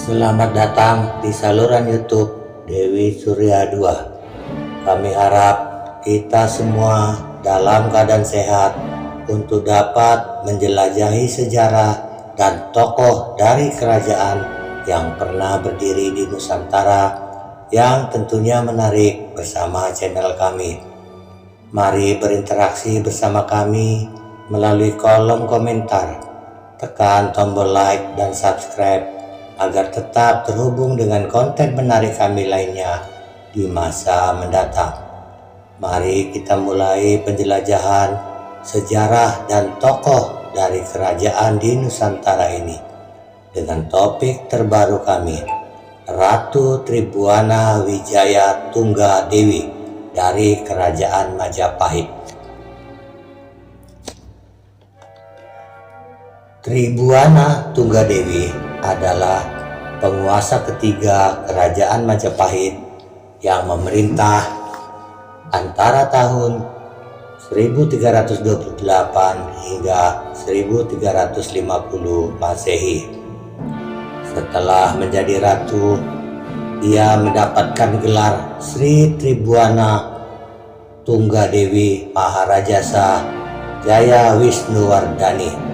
Selamat datang di saluran YouTube Dewi Surya 2. Kami harap kita semua dalam keadaan sehat untuk dapat menjelajahi sejarah dan tokoh dari kerajaan yang pernah berdiri di Nusantara yang tentunya menarik bersama channel kami. Mari berinteraksi bersama kami melalui kolom komentar. Tekan tombol like dan subscribe agar tetap terhubung dengan konten menarik kami lainnya di masa mendatang. Mari kita mulai penjelajahan sejarah dan tokoh dari kerajaan di Nusantara ini dengan topik terbaru kami, Ratu Tribuana Wijaya Tunggadewi dari Kerajaan Majapahit. Tribuana Tunggadewi adalah penguasa ketiga Kerajaan Majapahit yang memerintah antara tahun 1328 hingga 1350 Masehi. Setelah menjadi ratu, ia mendapatkan gelar Sri Tribuana Tunggadewi Maharajasa Jaya Wisnuwardhani.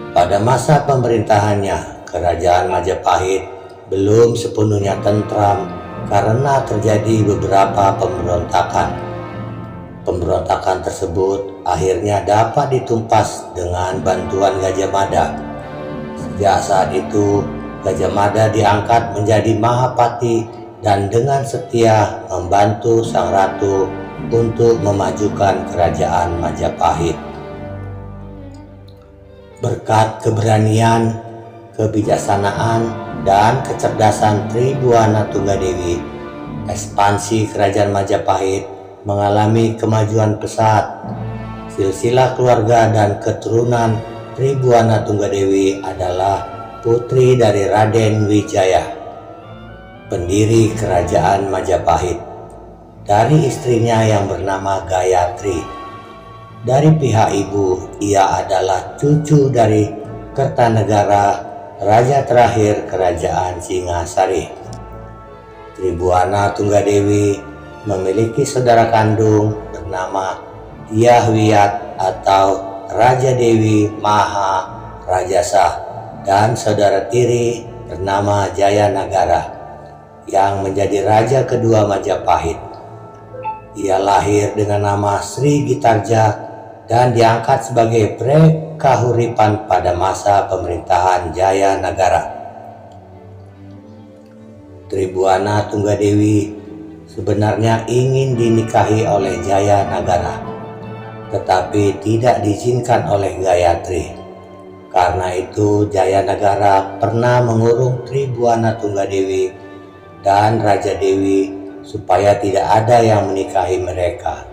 Pada masa pemerintahannya, Kerajaan Majapahit belum sepenuhnya tentram karena terjadi beberapa pemberontakan. Pemberontakan tersebut akhirnya dapat ditumpas dengan bantuan Gajah Mada. Sejak saat itu, Gajah Mada diangkat menjadi Mahapati dan dengan setia membantu sang ratu untuk memajukan Kerajaan Majapahit. Berkat keberanian, kebijaksanaan, dan kecerdasan Tribuana Tunggadewi, ekspansi Kerajaan Majapahit mengalami kemajuan pesat. Silsilah keluarga dan keturunan Tribuana Tunggadewi adalah putri dari Raden Wijaya, pendiri Kerajaan Majapahit, dari istrinya yang bernama Gayatri. Dari pihak ibu, ia adalah cucu dari Kertanegara, raja terakhir Kerajaan Singasari. Tribuana Tunggadewi memiliki saudara kandung bernama Dyahwiyat atau Raja Dewi Maha Rajasa dan saudara tiri bernama Jayanagara yang menjadi raja kedua Majapahit. Ia lahir dengan nama Sri Gitarja dan diangkat sebagai Prekahuripan pada masa pemerintahan Jayanagara. Tribuana Tunggadewi sebenarnya ingin dinikahi oleh Jayanagara, tetapi tidak diizinkan oleh Gayatri. Karena itu Jayanagara pernah mengurung Tribuana Tunggadewi dan Raja Dewi supaya tidak ada yang menikahi mereka.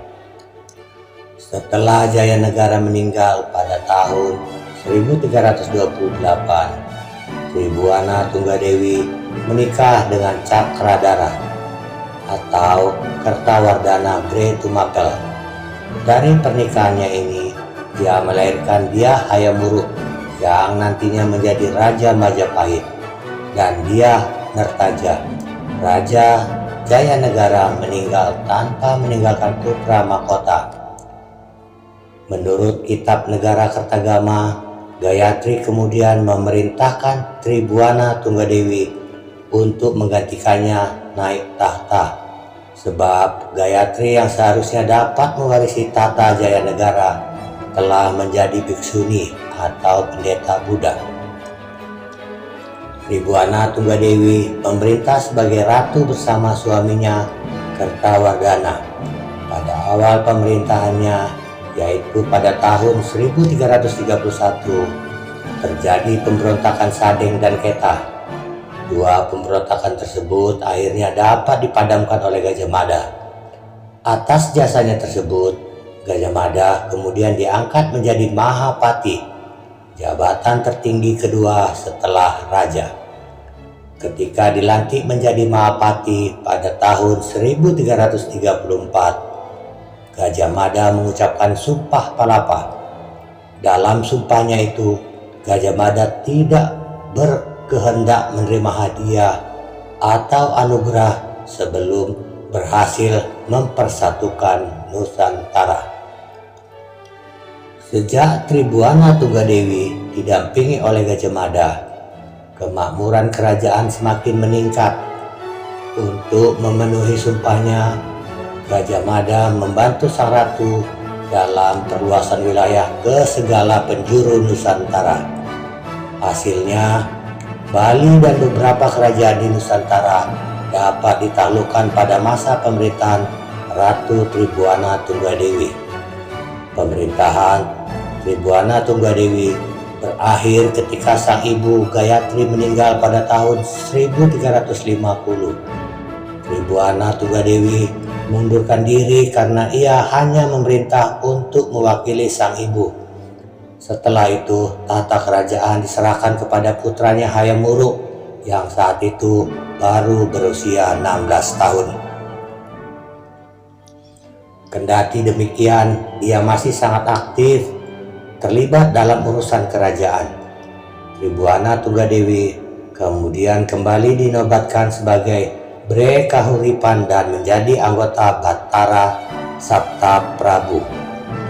Setelah Jayanagara meninggal pada tahun 1328, Tribuana Tunggadewi menikah dengan Cakradara atau Kertawardhana Bre Tumapel. Dari pernikahannya ini, dia melahirkan Dyah Hayamuruk yang nantinya menjadi Raja Majapahit, dan Dyah Nertaja. Raja Jayanagara meninggal tanpa meninggalkan putra mahkota. Menurut Kitab Negara Kertagama, Gayatri kemudian memerintahkan Tribuana Tunggadewi untuk menggantikannya naik tahta, sebab Gayatri yang seharusnya dapat mewarisi tata Jayanagara telah menjadi bhiksuni atau pendeta Buddha. Tribuana Tunggadewi memerintah sebagai ratu bersama suaminya Kertawardhana. Pada awal pemerintahannya, yaitu pada tahun 1331, terjadi pemberontakan Sadeng dan Ketah. Dua pemberontakan tersebut akhirnya dapat dipadamkan oleh Gajah Mada. Atas jasanya tersebut, Gajah Mada kemudian diangkat menjadi Mahapati, jabatan tertinggi kedua setelah raja. Ketika dilantik menjadi Mahapati pada tahun 1334, Gajah Mada mengucapkan Sumpah Palapa. Dalam sumpahnya itu, Gajah Mada tidak kehendak menerima hadiah atau anugerah sebelum berhasil mempersatukan Nusantara. Sejak Tribuana Tunggadewi didampingi oleh Gajah Mada, kemakmuran kerajaan semakin meningkat. Untuk memenuhi sumpahnya, Gajah Mada membantu sang ratu dalam perluasan wilayah ke segala penjuru Nusantara. Hasilnya, Bali dan beberapa kerajaan di Nusantara dapat ditaklukkan pada masa pemerintahan Ratu Tribuana Tunggadewi. Pemerintahan Tribuana Tunggadewi berakhir ketika sang ibu Gayatri meninggal pada tahun 1350. Tribuana Tunggadewi mengundurkan diri karena ia hanya memerintah untuk mewakili sang ibu. Setelah itu, tahta kerajaan diserahkan kepada putranya Hayam Wuruk yang saat itu baru berusia 16 tahun. Kendati demikian, dia masih sangat aktif terlibat dalam urusan kerajaan. Tribuana Tunggadewi kemudian kembali dinobatkan sebagai Bre Kahuripan dan menjadi anggota Bathara Sapta Prabu,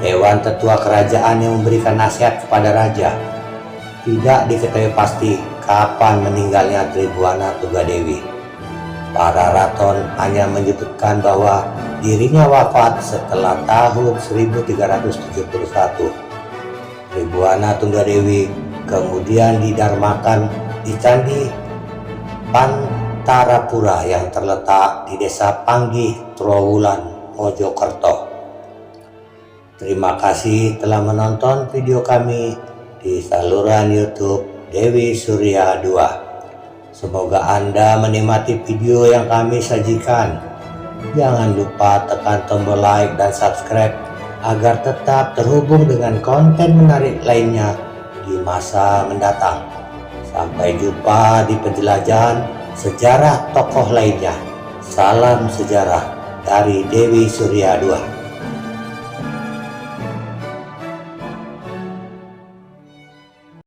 Dewan Tetua Kerajaan yang memberikan nasihat kepada raja. Tidak diketahui pasti kapan meninggalnya Tribuana Tunggadewi. Para raton hanya menyebutkan bahwa dirinya wafat setelah tahun 1371. Tribuana Tunggadewi kemudian didarmakan di Candi Pantarapura yang terletak di Desa Panggih, Trowulan, Mojokerto. Terima kasih telah menonton video kami di saluran YouTube Dewi Surya 2. Semoga Anda menikmati video yang kami sajikan. Jangan lupa tekan tombol like dan subscribe agar tetap terhubung dengan konten menarik lainnya di masa mendatang. Sampai jumpa di penjelajahan sejarah tokoh lainnya. Salam sejarah dari Dewi Surya 2.